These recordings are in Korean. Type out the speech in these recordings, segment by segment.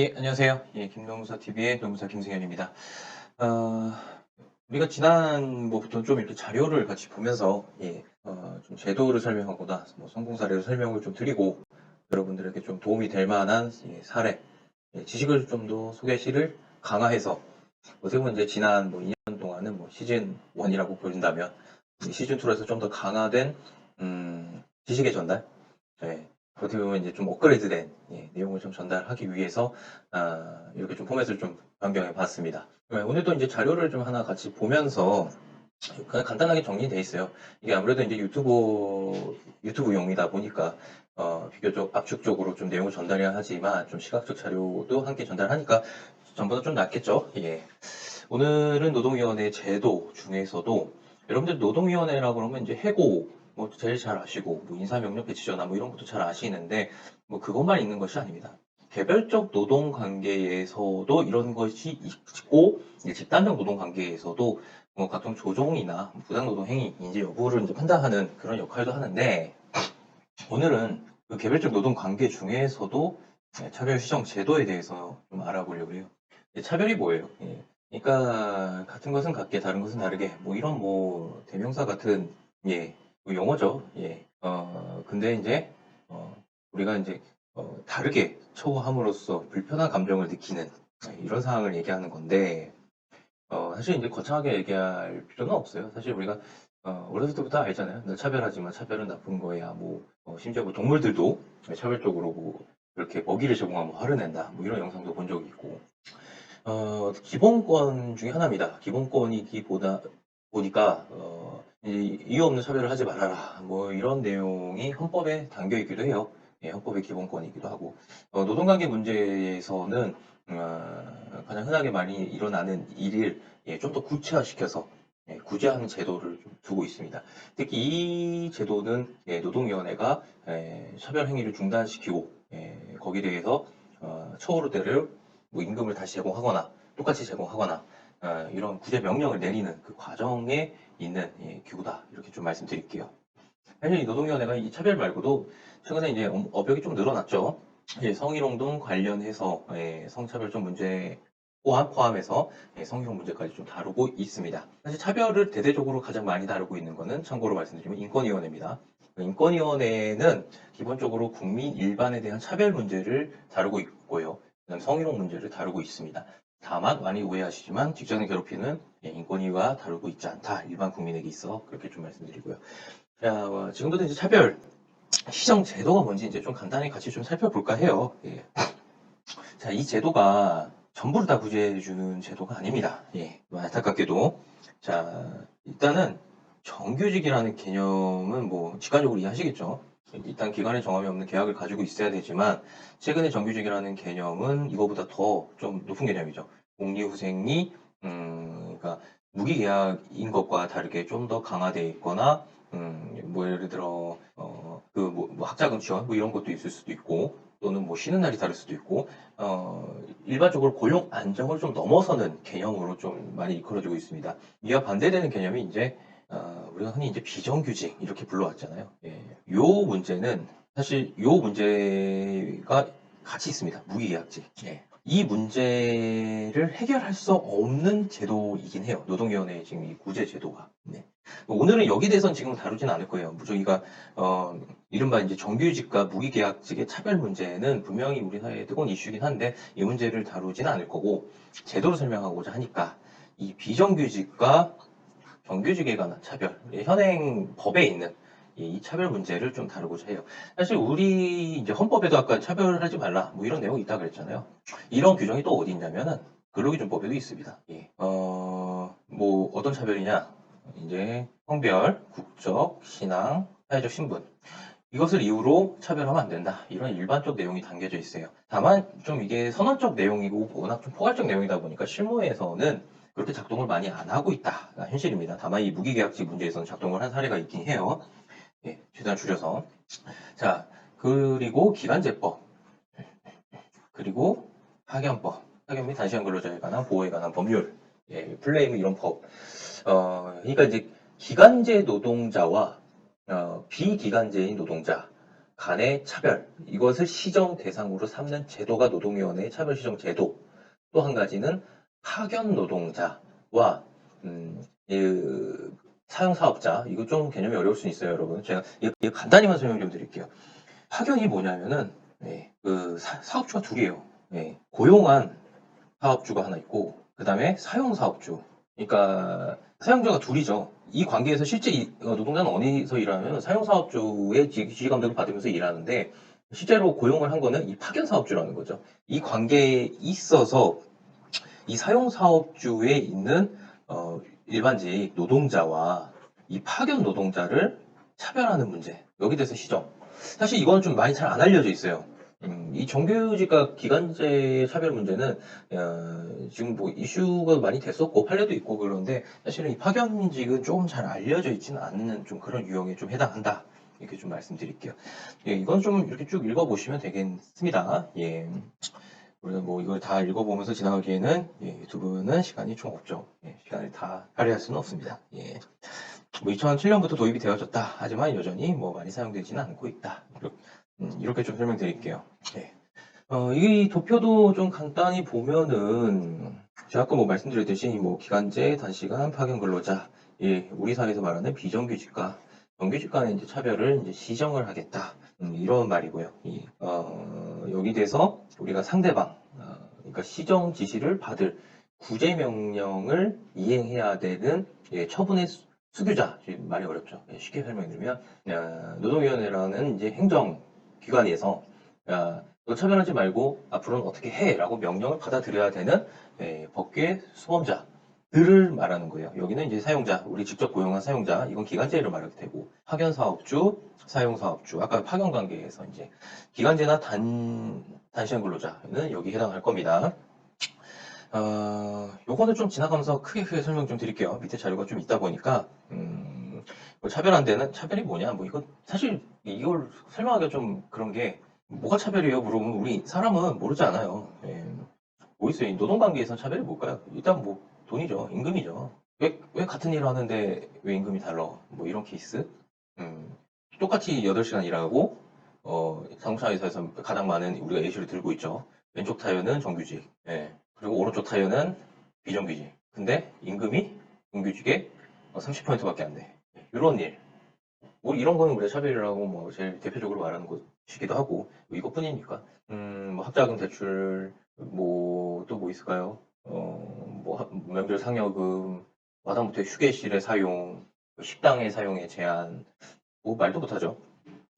예, 안녕하세요. 예, 김노무사TV의 노무사 김승현입니다. 어, 우리가 지난 뭐부터 좀 이렇게 자료를 같이 보면서, 좀 제도를 설명하거나, 뭐 성공 사례를 설명을 좀 드리고, 여러분들에게 좀 도움이 될 만한 사례, 지식을 좀 더 소개시를 강화해서, 어떻게 보면 이제 지난 뭐 2년 동안은 뭐 시즌 1이라고 보신다면, 시즌 2에서 좀 더 강화된, 지식의 전달, 예, 어떻게 보면 이제 좀 업그레이드된 내용을 좀 전달하기 위해서 이렇게 좀 포맷을 좀 변경해 봤습니다. 오늘도 이제 자료를 좀 하나 같이 보면서 그냥 간단하게 정리돼 있어요. 이게 아무래도 이제 유튜브용이다 보니까 비교적 압축적으로 좀 내용을 전달해야 하지만 좀 시각적 자료도 함께 전달하니까 전보다 좀 낫겠죠. 예. 오늘은 노동위원회 제도 중에서도 여러분들 노동위원회라고 그러면 이제 해고 뭐 제일 잘 아시고 뭐 인사명령 배치 전환 뭐 이런 것도 잘 아시는데 뭐 그것만 있는 것이 아닙니다. 개별적 노동 관계에서도 이런 것이 있고 이제 집단적 노동 관계에서도 뭐 각종 조정이나 부당 노동 행위인지 여부를 이제 판단하는 그런 역할도 하는데 오늘은 그 개별적 노동 관계 중에서도 차별 시정 제도에 대해서 좀 알아보려고 해요. 차별이 뭐예요? 그러니까 같은 것은 같게 다른 것은 다르게 뭐 이런 뭐 대명사 같은 뭐 용어죠. 근데 이제 우리가 이제 다르게 처우함으로써 불편한 감정을 느끼는 이런 상황을 얘기하는 건데 사실 이제 거창하게 얘기할 필요는 없어요. 사실 우리가 어렸을 때부터 알잖아요. 늘 차별하지만 차별은 나쁜 거야. 뭐 심지어 뭐 동물들도 차별적으로 뭐 이렇게 먹이를 제공하면 화를 낸다. 뭐 이런 영상도 본 적이 있고. 기본권 중에 하나입니다. 기본권이기보다 보니까 이유 없는 차별을 하지 말아라. 뭐 이런 내용이 헌법에 담겨 있기도 해요. 헌법의 기본권이기도 하고 노동관계 문제에서는 가장 흔하게 많이 일어나는 일을 좀 더 구체화시켜서 구제하는 제도를 좀 두고 있습니다. 특히 이 제도는 노동위원회가 차별 행위를 중단시키고 거기에 대해서 처우대를 뭐 임금을 다시 제공하거나 똑같이 제공하거나 이런 구제 명령을 내리는 그 과정에 있는 기구다 이렇게 좀 말씀드릴게요. 사실 이 노동위원회가 이 차별 말고도 최근에 이제 업역이 좀 늘어났죠. 성희롱 관련해서 성차별적 문제 포함해서 성희롱 문제까지 좀 다루고 있습니다. 사실 차별을 대대적으로 가장 많이 다루고 있는 것은 참고로 말씀드리면 인권위원회입니다. 인권위원회는 기본적으로 국민 일반에 대한 차별 문제를 다루고 있고요. 그다음 성희롱 문제를 다루고 있습니다. 다만 많이 오해하시지만 직장을 괴롭히는 인권위와 다루고 있지 않다. 일반 국민에게 있어 그렇게 좀 말씀드리고요. 자, 지금부터 이제 차별 시정 제도가 뭔지 이제 좀 간단히 같이 좀 살펴볼까 해요. 자, 이 제도가 전부를 다 구제해주는 제도가 아닙니다. 뭐 안타깝게도. 자, 일단은 정규직이라는 개념은 뭐 직관적으로 이해하시겠죠. 일단 기간의 정함이 없는 계약을 가지고 있어야 되지만 최근에 정규직이라는 개념은 이거보다 더 좀 높은 개념이죠. 복리후생이 그러니까 무기계약인 것과 다르게 좀 더 강화되어 있거나 뭐 예를 들어 뭐 학자금 지원 뭐 이런 것도 있을 수도 있고 또는 뭐 쉬는 날이 다를 수도 있고 일반적으로 고용 안정을 좀 넘어서는 개념으로 좀 많이 이끌어지고 있습니다. 이와 반대되는 개념이 이제 우리가 흔히 이제 비정규직 이렇게 불러왔잖아요. 요 문제는 사실 요 문제가 같이 있습니다. 무기계약직. 이 문제를 해결할 수 없는 제도이긴 해요. 노동위원회의 지금 이 구제 제도가. 오늘은 여기 대해서는 지금 다루진 않을 거예요. 저희가 이른바 이제 정규직과 무기계약직의 차별 문제는 분명히 우리 사회의 뜨거운 이슈긴 한데 이 문제를 다루지는 않을 거고 제도를 설명하고자 하니까 이 비정규직과 정규직에 관한 차별, 현행 법에 있는 이 차별 문제를 좀 다루고자 해요. 사실 우리 이제 헌법에도 아까 차별하지 말라 뭐 이런 내용이 있다 그랬잖아요. 이런 규정이 또 어디 있냐면은 근로기준법에도 있습니다. 뭐 어떤 차별이냐? 이제 성별, 국적, 신앙, 사회적 신분 이것을 이유로 차별하면 안 된다. 이런 일반적 내용이 담겨져 있어요. 다만 좀 이게 선언적 내용이고 워낙 좀 포괄적 내용이다 보니까 실무에서는 그렇게 작동을 많이 안 하고 있다가 현실입니다. 다만 이 무기계약직 문제에서는 작동을 한 사례가 있긴 해요. 최대한 줄여서. 자, 그리고 기간제법, 그리고 파견법, 파견 및 단시간 근로자에 관한 보호에 관한 법률, 플레임 이런 법. 그러니까 이제 기간제 노동자와 비기간제인 노동자 간의 차별, 이것을 시정 대상으로 삼는 제도가 노동위원회의 차별 시정 제도. 또 한 가지는 파견 노동자와 사용사업자, 이거 좀 개념이 어려울 수 있어요, 여러분. 제가 이거 간단히만 설명 좀 드릴게요. 파견이 뭐냐면은 그 사업주가 둘이에요. 고용한 사업주가 하나 있고, 그 다음에 사용사업주. 그러니까 사용자가 둘이죠. 이 관계에서 실제 노동자는 어디서 일하면 사용사업주의 지휘감독을 받으면서 일하는데, 실제로 고용을 한 거는 이 파견사업주라는 거죠. 이 관계에 있어서 이 사용사업주에 있는 일반직 노동자와 이 파견 노동자를 차별하는 문제, 여기 대해서 시정. 사실 이거는 좀 많이 잘 안 알려져 있어요. 이 정규직과 기간제 차별 문제는 지금 뭐 이슈가 많이 됐었고 판례도 있고 그런데 사실은 이 파견직은 조금 잘 알려져 있지는 않는 좀 그런 유형에 좀 해당한다. 이렇게 좀 말씀드릴게요. 이건 좀 이렇게 쭉 읽어보시면 되겠습니다. 우리가 뭐 이걸 다 읽어보면서 지나가기에는 유튜브는 시간이 좀 없죠. 시간을 다 할애할 수는 없습니다. 뭐 2007년부터 도입이 되어졌다. 하지만 여전히 뭐 많이 사용되지는 않고 있다. 이렇게 좀 설명드릴게요. 이 도표도 좀 간단히 보면은 제가 아까 뭐 말씀드렸듯이 뭐 기간제, 단시간, 파견 근로자, 우리 사회에서 말하는 비정규직과 정규직 간의 이제 차별을 이제 시정을 하겠다. 이런 말이고요. 여기 대해서 우리가 상대방, 그러니까 시정 지시를 받을 구제 명령을 이행해야 되는 처분의 수규자, 말이 어렵죠. 쉽게 설명드리면 노동위원회라는 이제 행정기관에서 너 차별하지 말고 앞으로는 어떻게 해라고 명령을 받아들여야 되는 법규의 수범자들을 말하는 거예요. 여기는 이제 사용자, 우리 직접 고용한 사용자, 이건 기간제를 말하게 되고 파견 사업주, 사용 사업주, 아까 파견 관계에서 이제 기간제나 단시간 근로자는 여기 해당할 겁니다. 요거는 좀 지나가면서 크게 설명 좀 드릴게요. 밑에 자료가 좀 있다 보니까 뭐 차별한데는 차별이 뭐냐? 뭐 이거 사실 이걸 설명하기가 좀 그런 게 뭐가 차별이에요? 물어보면 우리 사람은 모르지 않아요. 뭐 있어요? 노동관계에서 차별이 뭘까요? 일단 뭐 돈이죠. 임금이죠. 왜 같은 일을 하는데 왜 임금이 달라? 뭐 이런 케이스. 똑같이 8시간 일하고 자동차 회사에서 가장 많은 우리가 예시를 들고 있죠. 왼쪽 타이어는 정규직, 그리고 오른쪽 타이어는 비정규직. 근데 임금이 정규직의 30%밖에 안 돼. 이런 일. 뭐 이런 거는 우리가 차별이라고 뭐 제일 대표적으로 말하는 것이기도 하고 뭐 이것뿐이니까. 뭐 학자금 대출, 뭐 또 뭐 있을까요? 뭐 명절 상여금, 마다못해 휴게실의 사용, 식당의 사용의 제한, 뭐 말도 못하죠.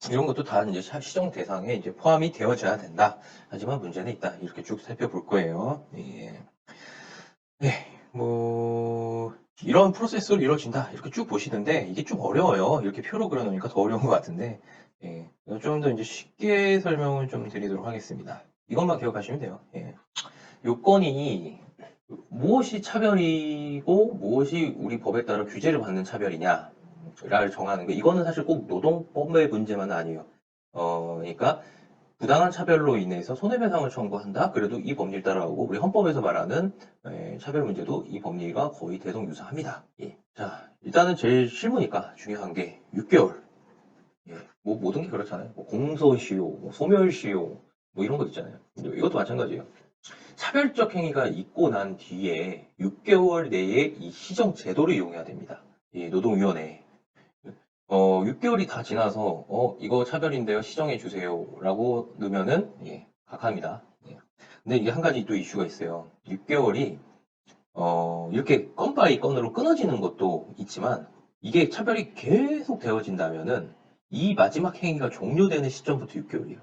이런 것도 다 이제 시정 대상에 이제 포함이 되어져야 된다. 하지만 문제는 있다. 이렇게 쭉 살펴볼 거예요. 뭐 이런 프로세스로 이루어진다. 이렇게 쭉 보시는데 이게 좀 어려워요. 이렇게 표로 그려놓으니까 더 어려운 것 같은데 좀 더 이제 쉽게 설명을 좀 드리도록 하겠습니다. 이것만 기억하시면 돼요. 요건이 무엇이 차별이고 무엇이 우리 법에 따라 규제를 받는 차별이냐를 정하는 거. 이거는 사실 꼭 노동법의 문제만은 아니에요. 그러니까 부당한 차별로 인해서 손해배상을 청구한다. 그래도 이 법리를 따라오고 우리 헌법에서 말하는 차별 문제도 이 법리가 거의 대동유사합니다. 자, 일단은 제일 실무니까 중요한 게 6개월. 뭐 모든 게 그렇잖아요. 뭐 공소시효, 뭐 소멸시효, 뭐 이런 것 있잖아요. 이것도 마찬가지예요. 차별적 행위가 있고 난 뒤에 6개월 내에 이 시정 제도를 이용해야 됩니다. 노동위원회. 6개월이 다 지나서 이거 차별인데요. 시정해 주세요. 라고 넣으면은 각하입니다. 근데 이게 한 가지 또 이슈가 있어요. 6개월이 이렇게 건 바이 건으로 끊어지는 것도 있지만 이게 차별이 계속 되어진다면은 이 마지막 행위가 종료되는 시점부터 6개월이에요.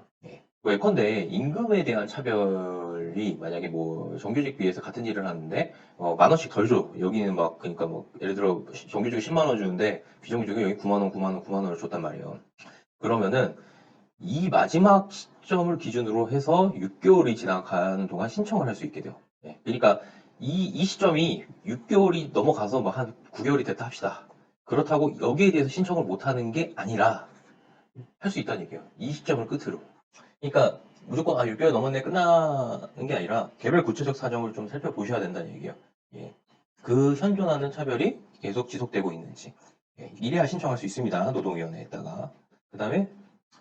예컨대 임금에 대한 차별이 만약에 뭐 정규직 비해서 같은 일을 하는데 10,000원씩 덜 줘. 여기는 막 그러니까 뭐 예를 들어 정규직이 10만 원 주는데 비정규직이 여기 9만 원, 9만 원, 9만 원을 줬단 말이에요. 그러면은 이 마지막 시점을 기준으로 해서 6개월이 지나가는 동안 신청을 할 수 있게 돼요. 그러니까 이 시점이 6개월이 넘어가서 뭐 한 9개월이 됐다 합시다. 그렇다고 여기에 대해서 신청을 못 하는 게 아니라 할 수 있다는 얘기예요. 이 시점을 끝으로. 그러니까 무조건 6개월 넘었네 끝나는 게 아니라 개별 구체적 사정을 좀 살펴보셔야 된다는 얘기예요. 그 현존하는 차별이 계속 지속되고 있는지 이래야 신청할 수 있습니다. 노동위원회에다가. 그 다음에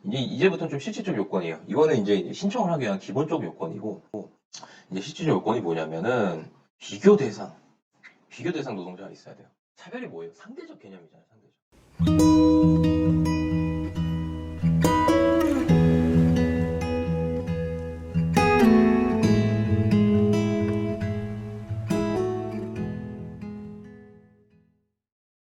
이제부터는 좀 실질적 요건이에요. 이거는 이제 신청을 하기 위한 기본적 요건이고, 이제 실질적 요건이 뭐냐면은 비교 대상 노동자가 있어야 돼요. 차별이 뭐예요? 상대적 개념이잖아요. 상대적.